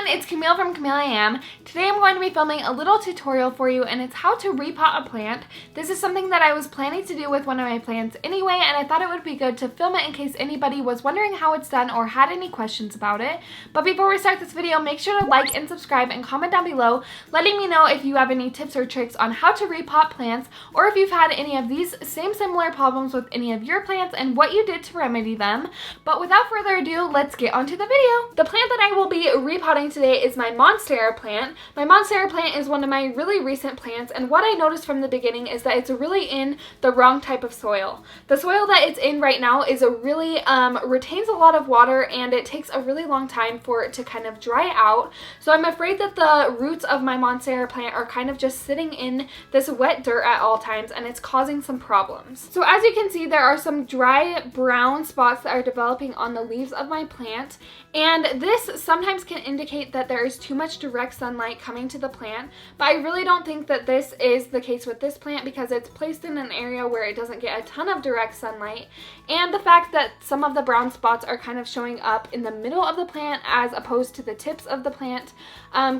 everyone, it's Camille from Camilleiam. Today I'm going to be filming a little tutorial for you, and it's how to repot a plant. This is something that I was planning to do with one of my plants anyway, and I thought it would be good to film it in case anybody was wondering how it's done or had any questions about it. But before we start this video, make sure to like and subscribe and comment down below letting me know if you have any tips or tricks on how to repot plants, or if you've had any of these similar problems with any of your plants and what you did to remedy them. But without further ado, let's get on to the video. The plant that I will be repotting today is my Monstera plant. My Monstera plant is one of my really recent plants, and what I noticed from the beginning is that it's really in the wrong type of soil. The soil that it's in right now is a really retains a lot of water, and it takes a really long time for it to kind of dry out. So I'm afraid that the roots of my Monstera plant are kind of just sitting in this wet dirt at all times, and it's causing some problems. So as you can see, there are some dry brown spots that are developing on the leaves of my plant, and this sometimes can indicate that there is too much direct sunlight coming to the plant, but I really don't think that this is the case with this plant because it's placed in an area where it doesn't get a ton of direct sunlight, and the fact that some of the brown spots are kind of showing up in the middle of the plant as opposed to the tips of the plant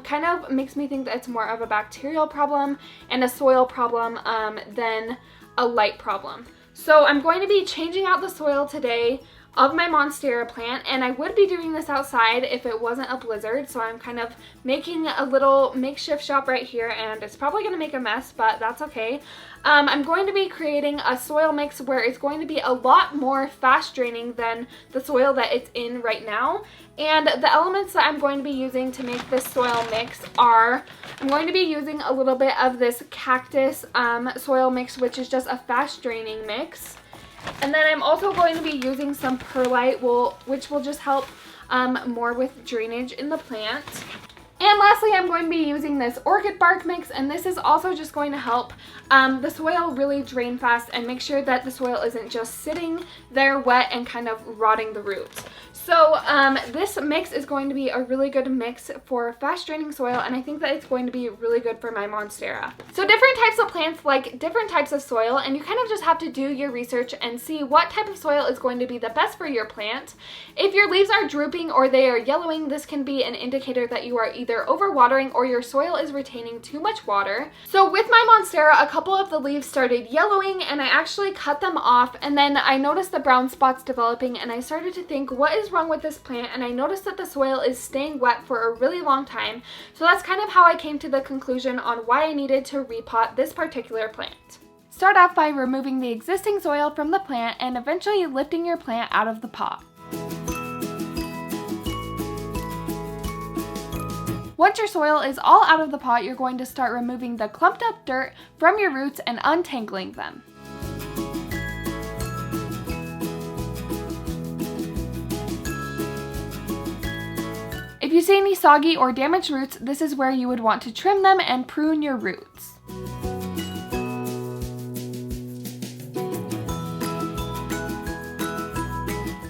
kind of makes me think that it's more of a bacterial problem and a soil problem than a light problem. So I'm going to be changing out the soil today of my Monstera plant, and I would be doing this outside if it wasn't a blizzard, so I'm kind of making a little makeshift shop right here, and it's probably going to make a mess, but that's okay. I'm going to be creating a soil mix where it's going to be a lot more fast draining than the soil that it's in right now, and the elements that I'm going to be using to make this soil mix are, I'm going to be using a little bit of this cactus soil mix, which is just a fast draining mix. And then I'm also going to be using some perlite, which will just help more with drainage in the plant. And lastly, I'm going to be using this orchid bark mix, and this is also just going to help the soil really drain fast and make sure that the soil isn't just sitting there wet and kind of rotting the roots. So this mix is going to be a really good mix for fast draining soil, and I think that it's going to be really good for my Monstera. So different types of plants like different types of soil, and you kind of just have to do your research and see what type of soil is going to be the best for your plant. If your leaves are drooping or they are yellowing, this can be an indicator that you are either overwatering or your soil is retaining too much water. So with my Monstera, a couple of the leaves started yellowing, and I actually cut them off, and then I noticed the brown spots developing, and I started to think, what is wrong with this plant? And I noticed that the soil is staying wet for a really long time. So that's kind of how I came to the conclusion on why I needed to repot this particular plant. Start off by removing the existing soil from the plant and eventually lifting your plant out of the pot. Once your soil is all out of the pot, you're going to start removing the clumped up dirt from your roots and untangling them. If you see any soggy or damaged roots, this is where you would want to trim them and prune your roots.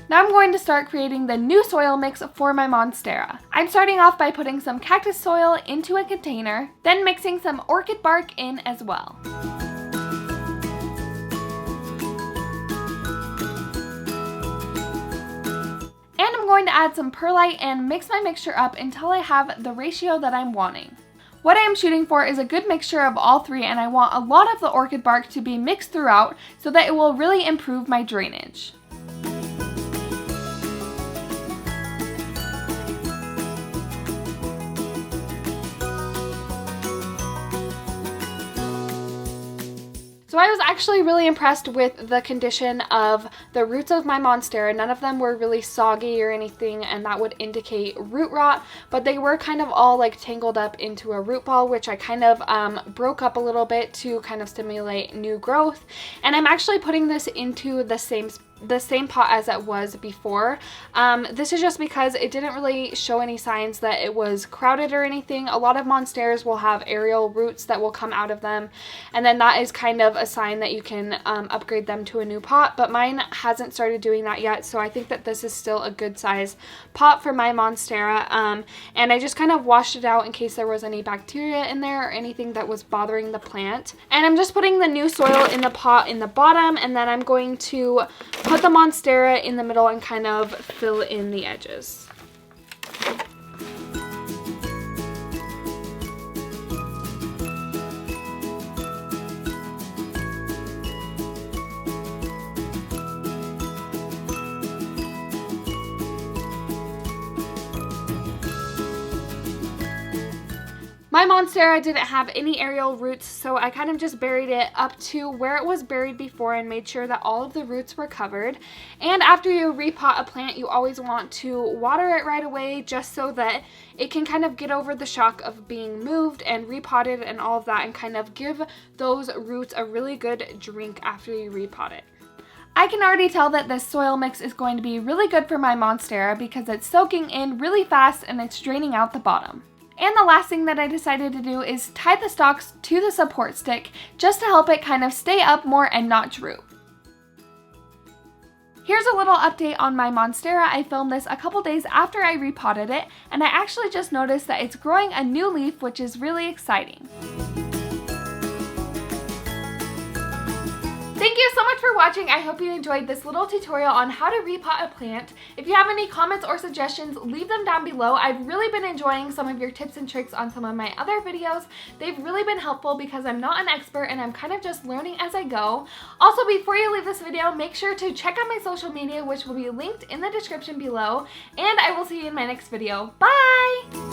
Now I'm going to start creating the new soil mix for my Monstera. I'm starting off by putting some cactus soil into a container, then mixing some orchid bark in as well. And I'm going to add some perlite and mix my mixture up until I have the ratio that I'm wanting. What I am shooting for is a good mixture of all three, and I want a lot of the orchid bark to be mixed throughout so that it will really improve my drainage. So I was actually really impressed with the condition of the roots of my Monstera. None of them were really soggy or anything, and that would indicate root rot, but they were kind of all like tangled up into a root ball, which I kind of broke up a little bit to kind of stimulate new growth. And I'm actually putting this into the same pot as it was before. This is just because it didn't really show any signs that it was crowded or anything. A lot of Monsteras will have aerial roots that will come out of them, and then that is kind of a sign that you can upgrade them to a new pot, but mine hasn't started doing that yet, so I think that this is still a good size pot for my Monstera, and I just kind of washed it out in case there was any bacteria in there or anything that was bothering the plant. And I'm just putting the new soil in the pot in the bottom, and then I'm going to put the Monstera in the middle and kind of fill in the edges. My Monstera didn't have any aerial roots, so I kind of just buried it up to where it was buried before and made sure that all of the roots were covered. And after you repot a plant, you always want to water it right away just so that it can kind of get over the shock of being moved and repotted and all of that, and kind of give those roots a really good drink after you repot it. I can already tell that this soil mix is going to be really good for my Monstera because it's soaking in really fast and it's draining out the bottom. And the last thing that I decided to do is tie the stalks to the support stick just to help it kind of stay up more and not droop. Here's a little update on my Monstera. I filmed this a couple days after I repotted it, and I actually just noticed that it's growing a new leaf, which is really exciting. Thank you so much for watching. I hope you enjoyed this little tutorial on how to repot a plant. If you have any comments or suggestions, leave them down below. I've really been enjoying some of your tips and tricks on some of my other videos. They've really been helpful because I'm not an expert and I'm kind of just learning as I go. Also, before you leave this video, make sure to check out my social media, which will be linked in the description below, and I will see you in my next video. Bye!